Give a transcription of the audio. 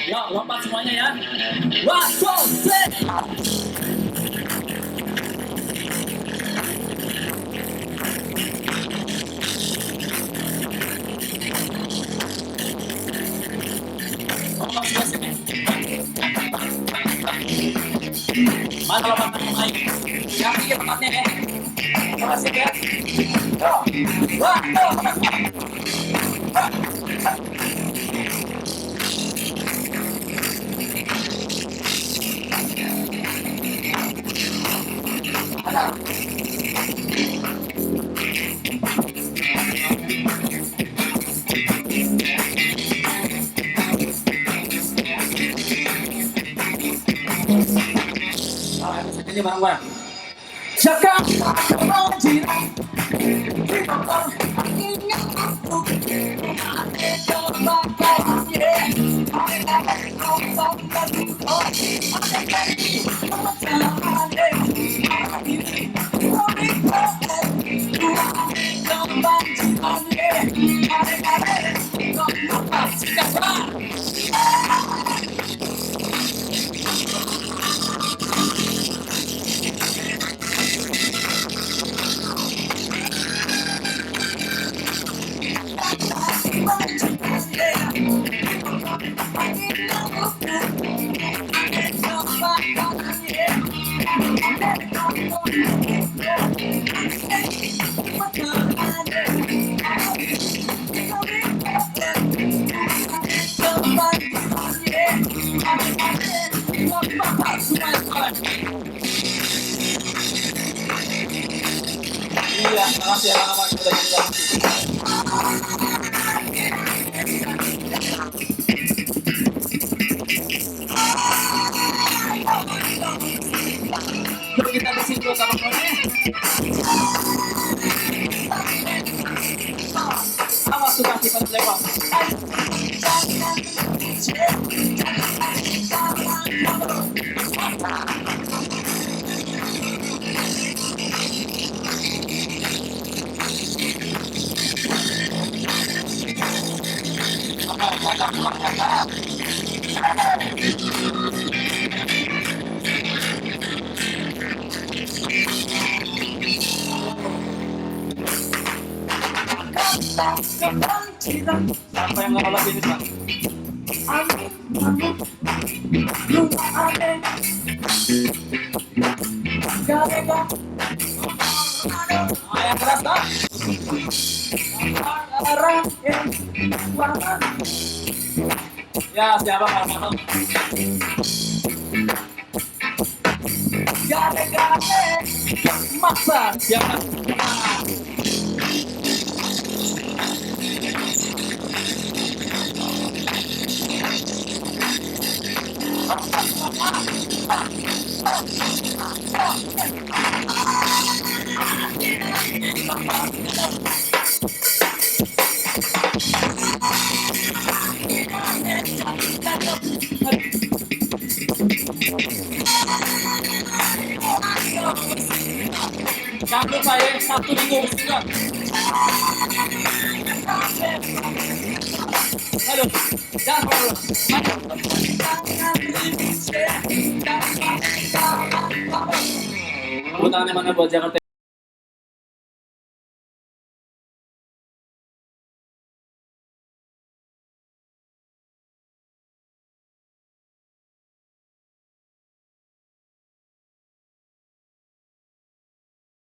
Yuk, lompat semuanya ya. One, two, three. Lompat semua sini. Mana lompat pemain? Yang tinggi tempatnya ya. Masih ya. One, ini bareng-bareng. Jakarta kebanjiran, ingat aku, iya, makasih ya Kang Aman udah jadi yuk kita bersihin sama Kone. Awas tuh kaki pas lewat. Siapa yang nggak lolos ini, Pak? Yang keras, Pak. Ya, siapa Pak? Maksa, siapa? Jangan lupa ya, Sabtu Minggu bersihkan. Aduh, jangan lupa. Tangannya mana buat Jakarta?